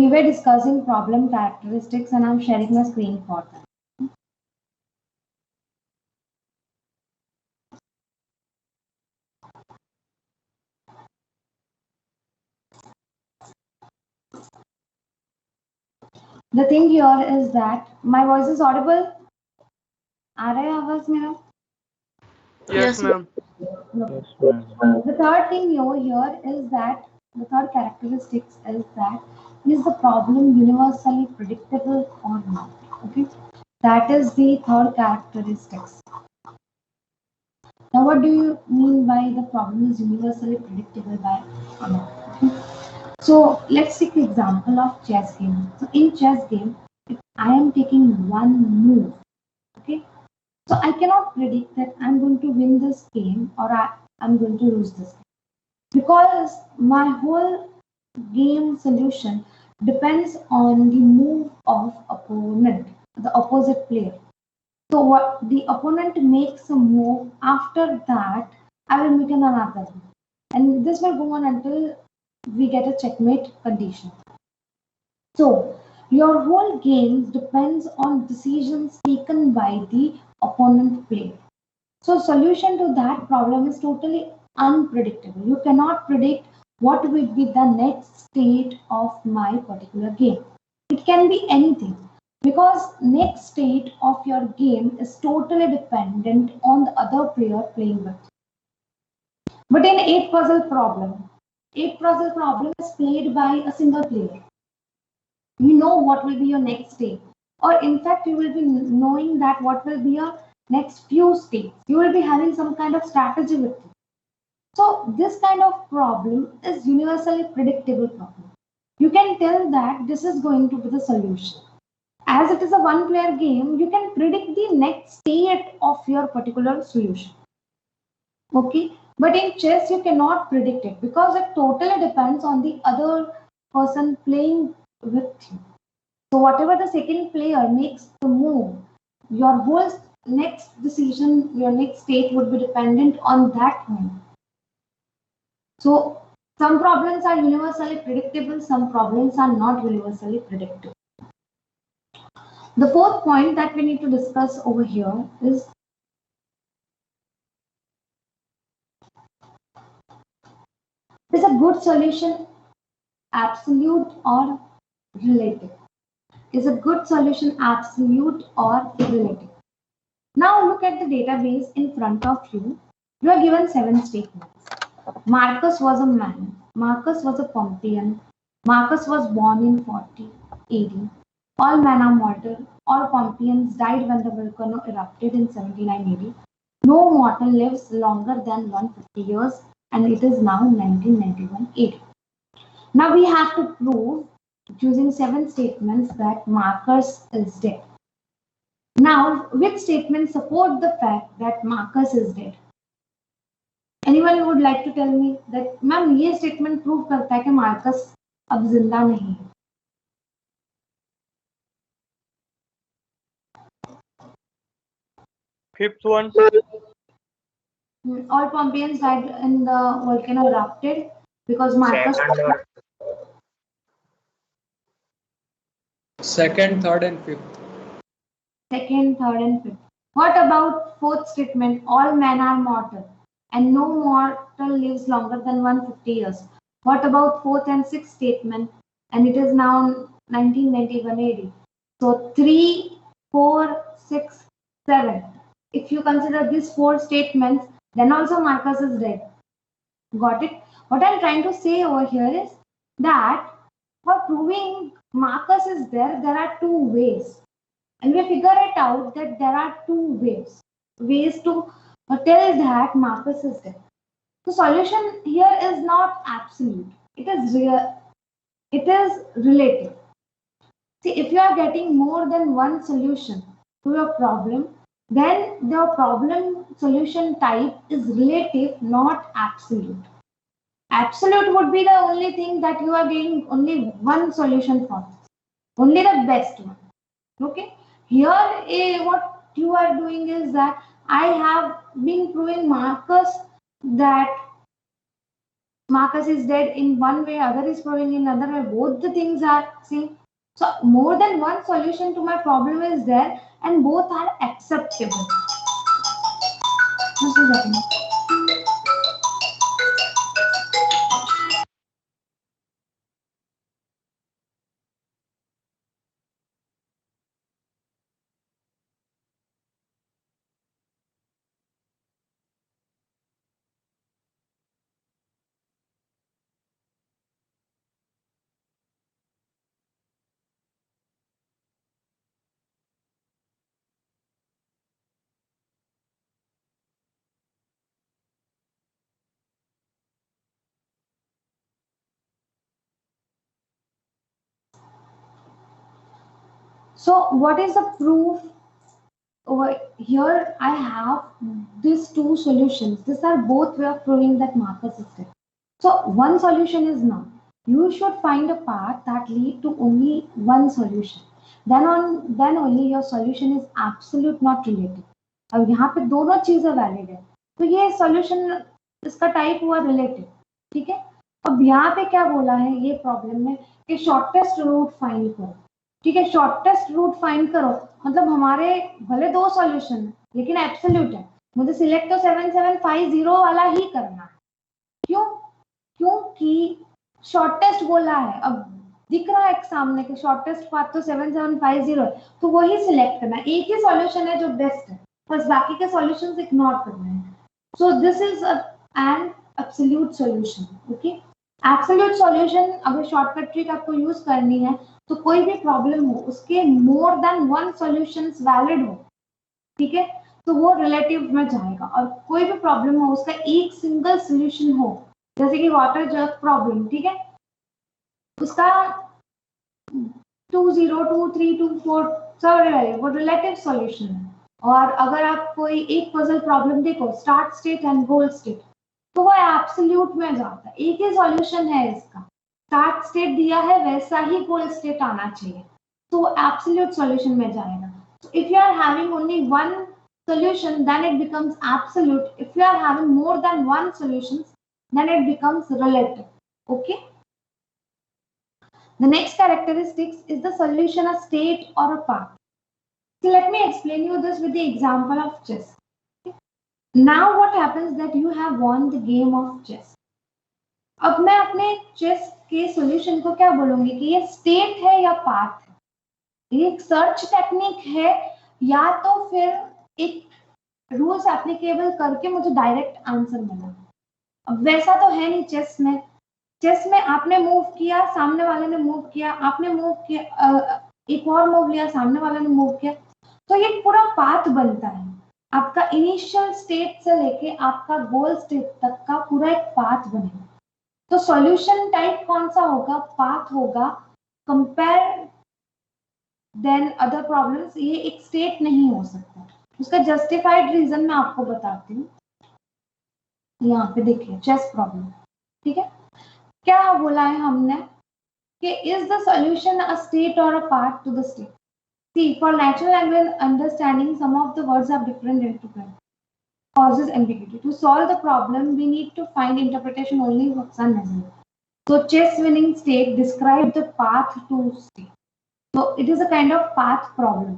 we were discussing problem characteristics and I'm sharing my screen for that. The thing here is that my voice is audible. आ रहा है आवाज मेरा? Yes, ma'am. Yes, ma'am. The third thing here is that the third characteristics is the problem universally predictable or not? Okay, that is the third characteristics. Now, what do you mean by the problem is universally predictable by or not? Okay. So let's take the example of chess game. So in chess game, if I am taking one move, okay, so I cannot predict that I'm going to win this game or I'm going to lose this game, because my whole game solution depends on the move of opponent, the opposite player. So what the opponent makes a move, after that I will make another move, and this will go on until we get a checkmate condition. So your whole game depends on decisions taken by the opponent player. So solution to that problem is totally unpredictable. You cannot predict what will be the next state of my particular game. It can be anything, because next state of your game is totally dependent on the other player playing with you. But in eight puzzle problem is played by a single player. You know what will be your next state, or in fact you will be knowing that what will be your next few states. You will be having some kind of strategy with you. So this kind of problem is universally predictable problem. You can tell that this is going to be the solution. As it is a one player game, you can predict the next state of your particular solution. Okay, but in chess you cannot predict it, because it totally depends on the other person playing with you. So whatever the second player makes the move, your whole next decision, your next state would be dependent on that move. So some problems are universally predictable, some problems are not universally predictable. The fourth point that we need to discuss over here is a good solution absolute or relative? Is a good solution absolute or relative? Now look at the database in front of you. You are given 7 statements. Marcus was a man. Marcus was a Pompeian. Marcus was born in 40 AD. All men are mortal. All Pompeians died when the volcano erupted in 79 AD. No mortal lives longer than 150 years, and it is now 1991 AD. Now we have to prove using 7 statements that Marcus is dead. Now, which statements support the fact that Marcus is dead? Anyone would like to tell me that, ma'am ये statement prove करता है कि Marcus अब जिंदा नहीं है? Fifth one. All Pompeians died in the volcano erupted because Marcus. Second, third, and fifth. Second, third, and fifth. What about fourth statement? All men are mortal, and no mortal lives longer than 150 years. What about fourth and sixth statement? And it is now 1991 AD. So 3, 4, 6, 7. If you consider these 4 statements, then also Marcus is dead. Got it? What I'm trying to say over here is that for proving Marcus is there are 2 ways. And we figure it out that there are 2 ways to tell that Marcus is dead. The solution here is not absolute. It is real. It is relative. See, if you are getting more than one solution to your problem, then the problem solution type is relative, not absolute. Absolute would be the only thing that you are getting only one solution for, only the best one. Okay. Here, what you are doing is that I have been proving Marcus that Marcus is dead in one way, other is proving in another way. Both the things are same. So more than one solution to my problem is there, and both are acceptable. Just a second. So what is the proof? Over here I have these two solutions. These are both way of proving that Marcus is dead. So one solution is now. You should find a path that lead to only one solution. Then only your solution is absolute not related. अब यहाँ पे दोनों चीजें valid है, तो ये solution इसका type हुआ रिलेटेड, ठीक है। अब यहाँ पे क्या बोला है ये प्रॉब्लम में कि शॉर्टेस्ट रूट फाइंड करो, ठीक है। शॉर्टेस्ट रूट फाइंड करो मतलब हमारे भले दो सॉल्यूशन है लेकिन एब्सोल्यूट है, मुझे सिलेक्ट तो 7750 वाला ही करना है। क्यों? क्योंकि शॉर्टेस्ट बोला है, अब दिख रहा है सामने के शॉर्टेस्ट पाथ तो 7750 है, तो वही सिलेक्ट करना है। एक ही सॉल्यूशन है जो बेस्ट है, बस बाकी के सॉल्यूशंस इग्नोर करने हैं। So this is an absolute solution, okay. Absolute solution अगर शॉर्टकट ट्रिक आपको यूज करनी है तो कोई भी प्रॉब्लम हो उसके more than one solutions valid हो, ठीक है, तो वो रिलेटिव में जाएगा। और कोई भी प्रॉब्लम हो उसका एक सिंगल सॉल्यूशन हो, जैसे कि वाटर जग प्रॉब्लम, ठीक है, उसका 2 0 2 3 2 4 सब वो रिलेटिव सॉल्यूशन है। और अगर आप कोई एक पजल प्रॉब्लम देखो start state and goal state, तो वो एब्सोल्यूट में जाता है, एक ही सॉल्यूशन है इसका, स्टार्ट स्टेट दिया है वैसा ही गोल स्टेट आना चाहिए, तो एब्सोल्यूट सॉल्यूशन में जाएगा। So if you are having only one solution then it becomes absolute. If you are having more than one solutions then it becomes relative, okay. The next characteristics is the solution a state or a path. So let me explain you this with the example of chess. Now what happens that you have won the game of chess. अब मैं अपने chess के solution को क्या बोलूंगी कि ये state है या पाथ है, एक सर्च टेक्निक है या तो फिर एक रूल्स एप्लीकेबल करके मुझे डायरेक्ट आंसर मिला। अब वैसा तो है नहीं चेस में। चेस में आपने मूव किया, सामने वाले ने मूव किया, आपने मूव किया, एक और मूव लिया, सामने वाले ने मूव किया, तो ये पूरा पाथ बनता है। आपका इनिशियल स्टेट से लेके आपका गोल स्टेट तक का पूरा एक पाथ बनेगा। तो सॉल्यूशन टाइप कौन सा होगा? पाथ होगा। कंपेयर देन अदर प्रॉब्लम्स, ये एक स्टेट नहीं हो सकता। उसका जस्टिफाइड रीजन मैं आपको बताती हूँ। यहाँ पे देखिए चेस प्रॉब्लम, ठीक है, क्या बोला है हमने कि is the solution a state or a part to the state. See for natural language understanding some of the words are different interpret causes ambiguity. To solve the problem we need to find interpretation only what's necessary. So chess winning state describe the path to state. So it is a kind of path problem.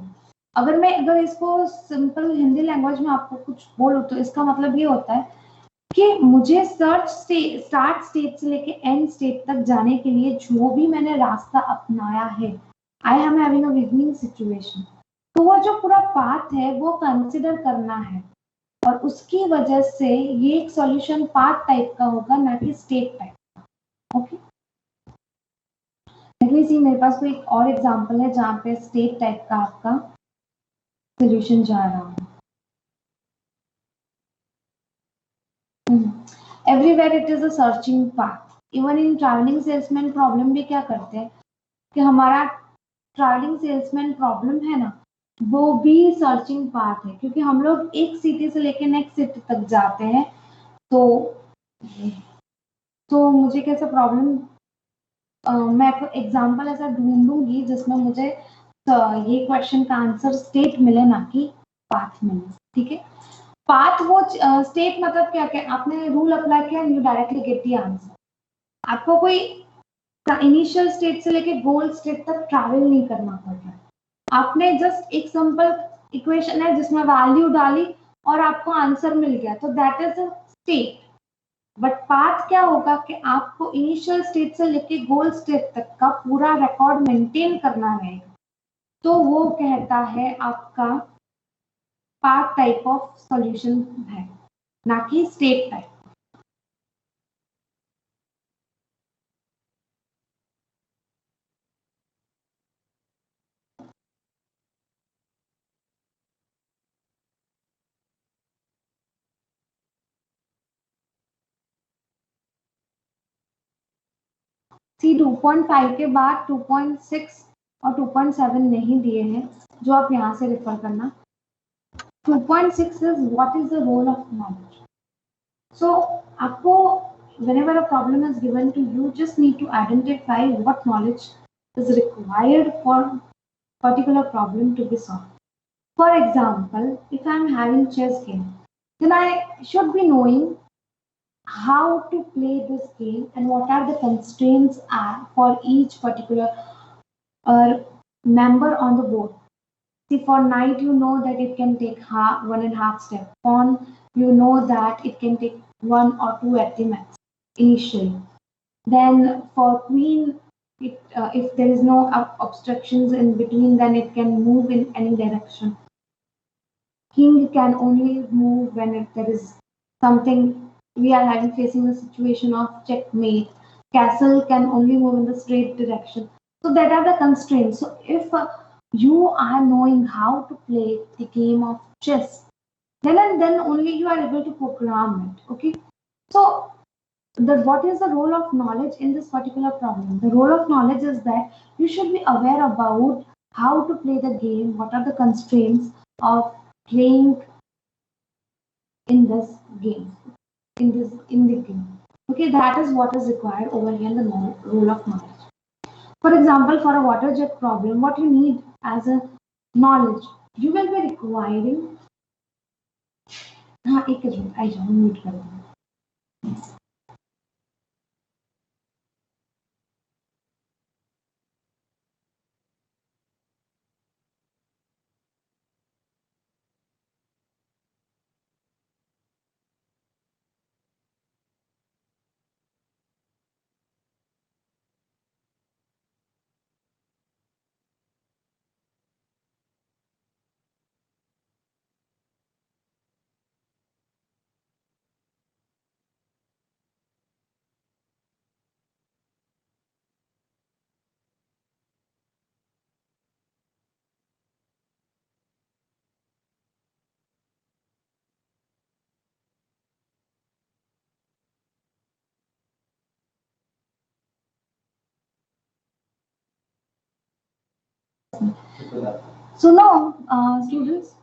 अगर इसको simple Hindi language में आपको कुछ बोलूं तो इसका मतलब ये होता है कि मुझे स्टार्ट स्टेट से लेके एंड स्टेट तक जाने के लिए जो भी मैंने रास्ता अपनाया है, I am having a winning situation, तो वो जो पूरा पाथ है वो कंसिडर करना है और उसकी वजह से ये एक सॉल्यूशन पाथ टाइप का होगा ना कि स्टेट टाइप का, ओके। लेट मी सी, मेरे पास कोई और एग्जांपल है जहाँ पे स्टेट टाइप का आपका सॉल्यूशन जा रहा है। Everywhere it is a searching path. Even in travelling salesman problem भी क्या करते हैं कि हमारा ट्रैवलिंग सेल्समैन प्रॉब्लम है ना, वो भी सर्चिंग पाथ है, क्योंकि हम लोग एक सिटी से लेके नेक्स्ट सिटी तक जाते हैं। तो मुझे कैसा प्रॉब्लम, मैं आपको एग्जांपल ऐसा ढूंढूंगी जिसमें मुझे ये क्वेश्चन का आंसर स्टेट मिले ना कि पाथ मिले, ठीक है। पाथ वो स्टेट मतलब क्या आपने रूल अप्लाई किया, you directly get the answer, आपको कोई इनिशियल स्टेट से लेके गोल स्टेट तक ट्रैवल नहीं करना पड़ रहा है। आपने जस्ट एक सिंपल इक्वेशन है जिसमें वैल्यू डाली और आपको आंसर मिल गया, तो that is a state. But path क्या होगा कि आपको इनिशियल स्टेट से लेके गोल स्टेट तक का पूरा रिकॉर्ड मेंटेन करना रहेगा, तो वो कहता है आपका पाथ टाइप ऑफ सॉल्यूशन है, ना कि स्टेट टाइप। सी 2.5 के बाद 2.6 और 2.7 नहीं दिए हैं, जो आप यहाँ से रेफर करना। 2.6 is what is the role of knowledge. So आपको whenever a problem is given to you, just need to identify what knowledge is required for particular problem to be solved. For example, if I am having chess game, then I should be knowing how to play this game and what are the constraints are for each particular member on the board. See, for knight, you know that it can take 1.5 step. Pawn, you know that it can take 1 or 2 at the max initially. Then for queen, if there is no obstructions in between, then it can move in any direction. King can only move when there is something we are having facing a situation of checkmate. Castle can only move in the straight direction. So that are the constraints. So if you are knowing how to play the game of chess, then and then only you are able to program it. Okay. So what is the role of knowledge in this particular problem? The role of knowledge is that you should be aware about how to play the game, what are the constraints of playing in this game, in the game. Okay, that is what is required over here in the role of knowledge. For example, for a water jet problem, what you need as a knowledge, you will be requiring. हाँ एक minute I जाओ mute कर दूँ. So now, students,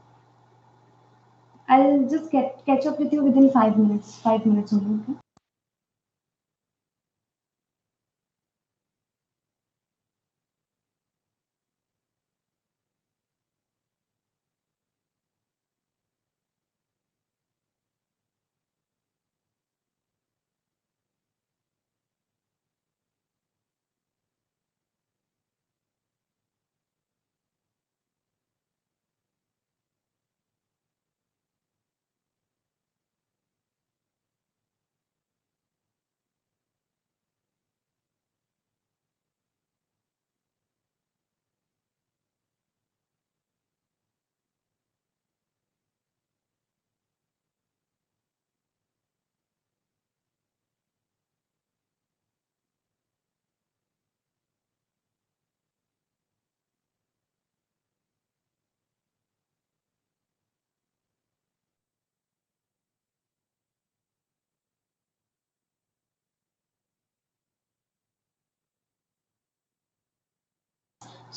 I'll just catch up with you within 5 minutes. 5 minutes only. Okay?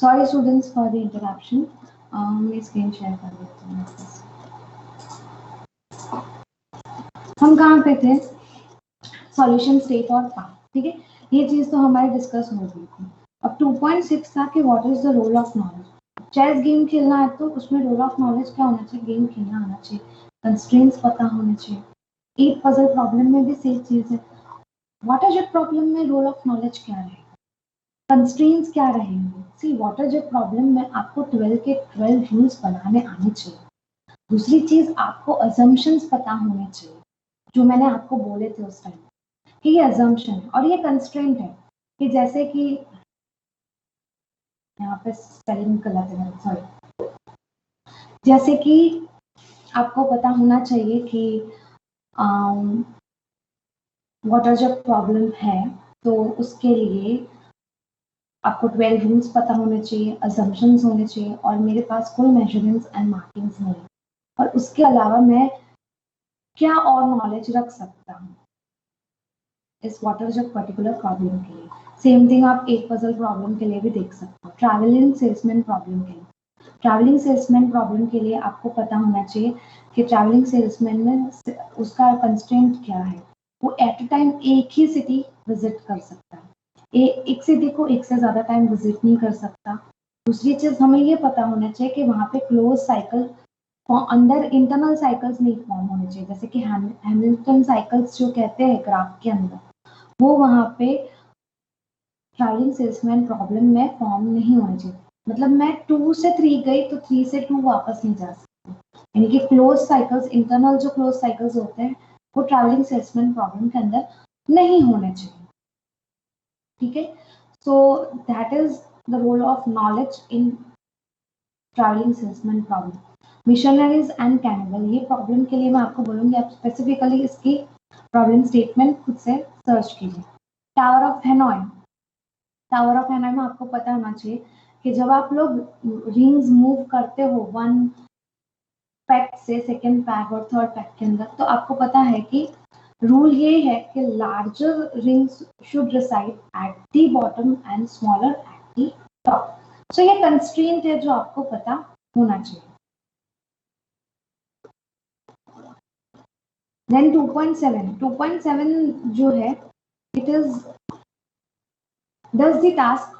Sorry, students, for the interruption. मैं screen share कर देती हूँ. हम कहाँ पे थे? सॉल्यूशन स्टेट और पाथ. ठीक है, ये चीज तो हमारे डिस्कस हो गई थी. अब 2.6 था कि what is the role of knowledge. Chess game खेलना है तो उसमें रोल ऑफ नॉलेज क्या होना चाहिए? गेम खेलना आना चाहिए, कंस्ट्रेंट्स पता होने चाहिए. एक पजल प्रॉब्लम में भी सेम चीज है. वाटर जेट प्रॉब्लम में रोल ऑफ नॉलेज क्या रहेगा, कंस्ट्रेंट्स क्या रहेंगे। सी वाटर जेट प्रॉब्लम में आपको 12 के 12 रूल्स बनाने आने चाहिए। दूसरी चीज आपको अजम्पशंस पता होने चाहिए, जो मैंने आपको बोले थे उस टाइम कि ये अजम्पशन और ये कंस्ट्रेंट है कि जैसे कि यहाँ पे स्पेलिंग गलत है, सॉरी, जैसे कि आपको पता होना चाहिए कि वाटर जब प्रॉब्लम है तो उसके लिए आपको 12 रूल्स पता होने चाहिए, अजम्पशंस होने चाहिए, और मेरे पास कोई मेजरमेंट्स एंड मार्किंग्स नहीं। और उसके अलावा मैं क्या और नॉलेज रख सकता हूँ इस वाटर जग पर्टिकुलर प्रॉब्लम के लिए। सेम थिंग आप एक पजल प्रॉब्लम के लिए भी देख सकते हो। ट्रैवलिंग सेल्समैन प्रॉब्लम के लिए, ट्रैवलिंग सेल्समैन प्रॉब्लम के लिए आपको पता होना चाहिए कि ट्रैवलिंग सेल्समैन में उसका कंस्ट्रेंट क्या है। वो एट अ टाइम एक ही सिटी विजिट कर सकता है, एक सिटी को एक से ज्यादा टाइम विजिट नहीं कर सकता। दूसरी चीज हमें ये पता होना चाहिए कि वहाँ पे क्लोज साइकिल अंदर इंटरनल साइकिल्स नहीं फॉर्म होने चाहिए, जैसे कि हैमिल्टन साइकिल्स जो कहते हैं ग्राफ के अंदर, वो वहाँ पे ट्रैवलिंग सेल्समैन प्रॉब्लम में फॉर्म नहीं होने चाहिए। मतलब मैं 2 से 3 गई तो 3 से 2 वापस नहीं जा सकती, यानी कि क्लोज साइकिल्स, इंटरनल जो क्लोज साइकिल्स होते हैं वो ट्रैवलिंग सेल्समैन प्रॉब्लम के अंदर नहीं होने चाहिए। ठीक है, so that is the role of knowledge in travelling salesman problem. Missionaries and cannibal, ये प्रॉब्लम के लिए मैं आपको बोलूंगी, आप स्पेसिफिकली इसकी प्रॉब्लम स्टेटमेंट खुद से सर्च कीजिए। टावर ऑफ हेनॉय, टावर ऑफ हेनॉय में आपको पता होना चाहिए कि जब आप लोग रिंग्स मूव करते हो वन पैक से सेकेंड पैक और थर्ड पैक के अंदर, तो आपको पता है कि रूल ये है कि larger rings should reside at the bottom and smaller at the top. So ये कंस्ट्रेंट है जो आपको पता होना चाहिए। देन 2.7 जो है, it is does the task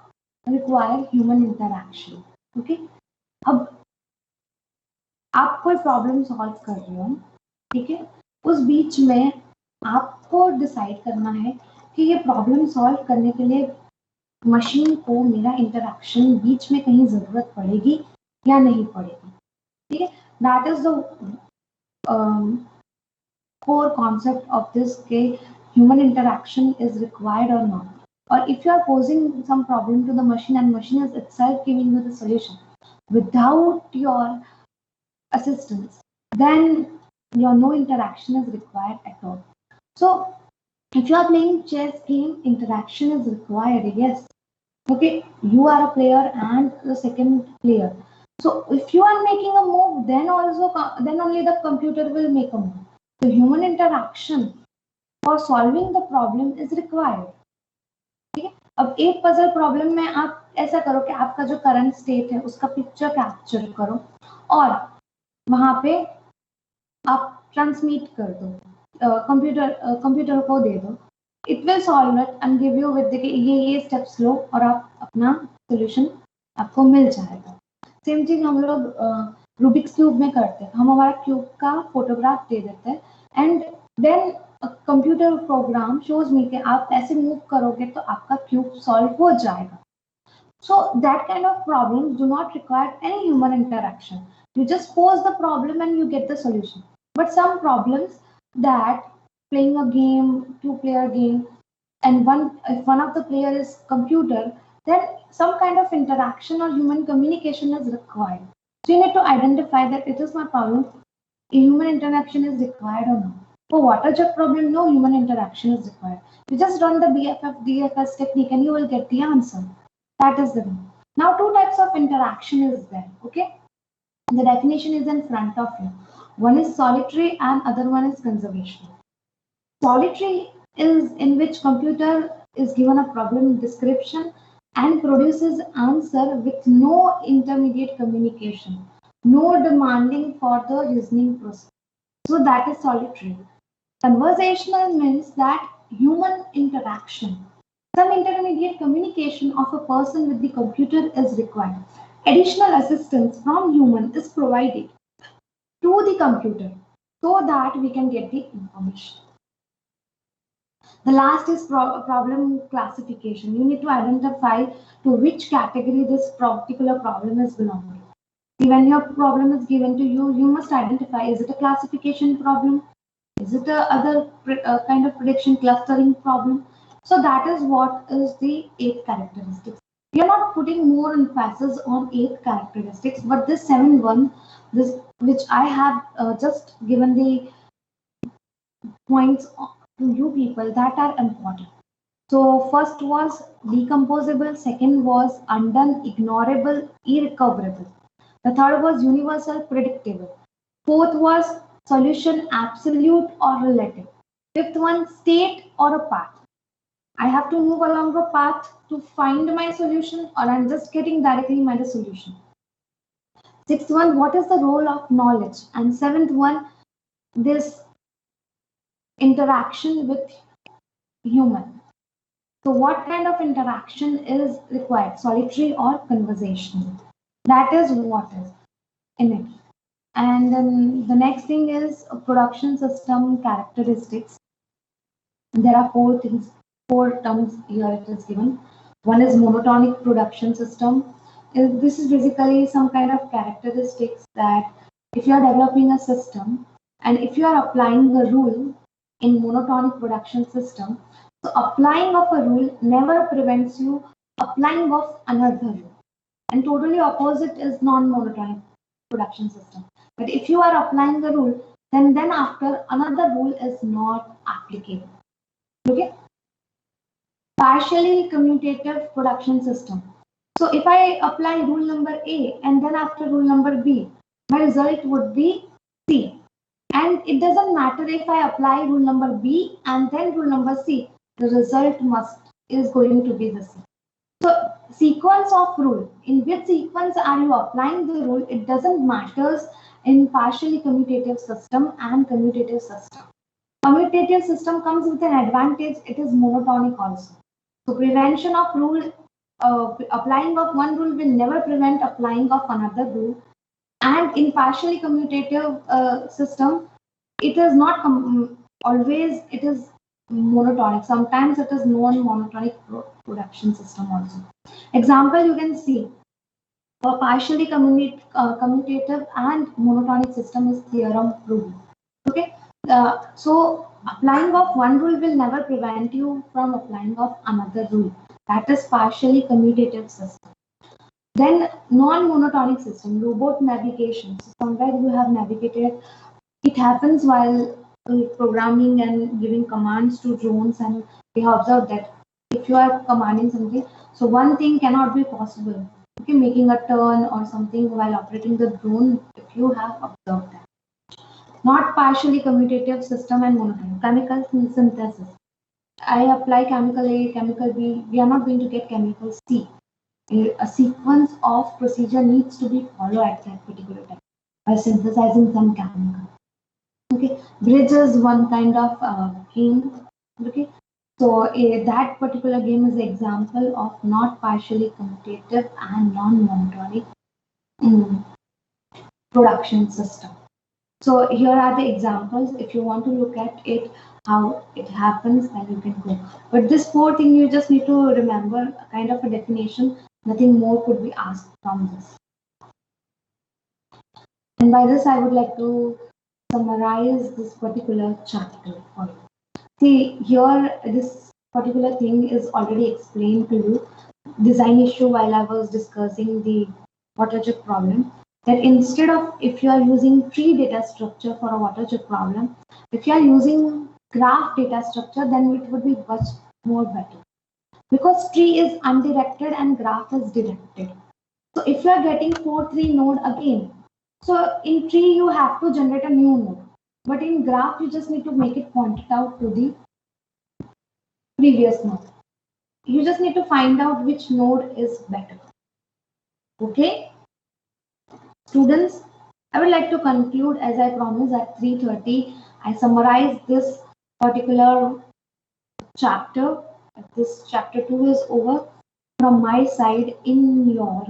require human interaction. Okay, अब आप कोई प्रॉब्लम सॉल्व कर रहे हो, ठीक है, उस बीच में आपको डिसाइड करना है कि ये प्रॉब्लम सॉल्व करने के लिए मशीन को मेरा इंटरैक्शन बीच में कहीं जरूरत पड़ेगी या नहीं पड़ेगी। ठीक है, that is the core concept of this के human interaction is required or not. Or if you are posing some problem to the machine and machine is itself giving you the solution without your assistance, then your no interaction is required at all. So if you are playing chess game, interaction is required, yes. Okay, you are a player and the second player. So if you are making a move, then only the computer will make a move. The human interaction for solving the problem is required. ठीक है, अब एक puzzle problem में आप ऐसा करो कि आपका जो करंट स्टेट है उसका पिक्चर कैप्चर करो और वहां पे आप ट्रांसमिट कर दो, कंप्यूटर को दे दो। It will solve it and give you with ये स्टेप्स लो और आप अपना सोल्यूशन आपको मिल जाएगा। सेम चीज हम लोग रूबिक्स क्यूब में करते हैं, हम हमारा क्यूब का फोटोग्राफ दे देते हैं and then computer program shows me कि आप ऐसे मूव करोगे तो आपका क्यूब सॉल्व हो जाएगा। So that kind of problems do not require any human interaction. You just pose the problem and you get the solution. But some problems that playing a game, two-player game, and if one of the player is computer, then some kind of interaction or human communication is required. So you need to identify that it is my problem. Human interaction is required or not. For water jet problem, no human interaction is required. You just run the BFF DFS technique and you will get the answer. That is the thing. Now, two types of interaction is there. Okay, the definition is in front of you. One is solitary and other one is conservation. Solitary is in which computer is given a problem description and produces answer with no intermediate communication, no demanding for the reasoning process. So that is solitary. Conversational means that human interaction. Some intermediate communication of a person with the computer is required. Additional assistance from human is provided to the computer so that we can get the information. The last is problem classification. You need to identify to which category this particular problem is belonging. See, when your problem is given to you, you must identify, is it a classification problem? Is it a other kind of prediction clustering problem? So that is what is the 8 characteristics. We are not putting more emphasis on 8 characteristics, but this 7-1, this which I have just given the points to you people that are important. So first was decomposable, second was undone, ignorable, irrecoverable. The third was universal, predictable. Fourth was solution absolute or relative. Fifth one, state or a path. I have to move along a path to find my solution, or I'm just getting directly my solution. Sixth one, what is the role of knowledge? And seventh one, this interaction with human. So what kind of interaction is required, solitary or conversational? That is what is in it. And then the next thing is production system characteristics. There are 4 terms here it is given. One is monotonic production system. This is basically some kind of characteristics that if you are developing a system and if you are applying a rule in monotonic production system, so applying of a rule never prevents you applying of another rule. And totally opposite is non-monotonic production system. But if you are applying the rule, then after another rule is not applicable. Okay. Partially commutative production system. So if I apply rule number A and then after rule number B, my result would be C. And it doesn't matter if I apply rule number B and then rule number C, the result is going to be the same. So sequence of rule, in which sequence are you applying the rule, it doesn't matter in partially commutative system and commutative system. Commutative system comes with an advantage, it is monotonic also. So prevention of rule, applying of one rule will never prevent applying of another rule. And in partially commutative system, it is not always, it is monotonic. Sometimes it is non-monotonic production system also. Example you can see for partially commutative and monotonic system is theorem rule. Okay, so applying of one rule will never prevent you from applying of another rule. That is partially commutative system. Then non-monotonic system, robot navigation. So somewhere you have navigated. It happens while programming and giving commands to drones, and we have observed that if you are commanding something, so one thing cannot be possible. Okay, making a turn or something while operating the drone, if you have observed that. Not partially commutative system and monotonic. Chemical synthesis. I apply chemical A, chemical B, we are not going to get chemical C. A sequence of procedure needs to be followed at that particular time by synthesizing some chemical. Okay, bridge is one kind of game. Okay, so that particular game is an example of not partially commutative and non-monotonic production system. So here are the examples. If you want to look at it, how it happens, then you can go. But this 4 thing you just need to remember, kind of a definition. Nothing more could be asked from this. And by this, I would like to summarize this particular chapter for you. See, here this particular thing is already explained to you. Design issue while I was discussing the water jet problem. That instead of if you are using tree data structure for a water jet problem, if you are using graph data structure, then it would be much more better. Because tree is undirected and graph is directed. So if you are getting 4-3 node again, so in tree you have to generate a new node. But in graph you just need to make it pointed out to the previous node. You just need to find out which node is better. Okay? Students, I would like to conclude as I promised at 3:30. I summarize this particular chapter. This chapter 2 is over. From my side, in your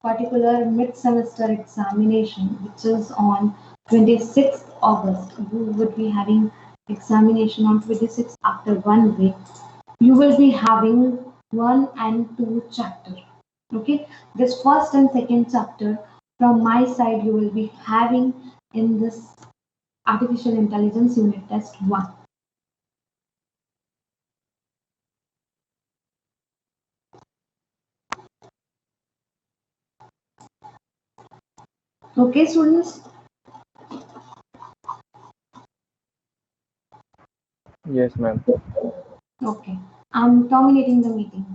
particular mid-semester examination, which is on 26th August, you would be having examination on 26 after 1 week, you will be having 1 and 2 chapter. Okay, this first and second chapter from my side you will be having in this artificial intelligence unit test 1. Okay, students. Yes, ma'am. Okay, I'm terminating the meeting.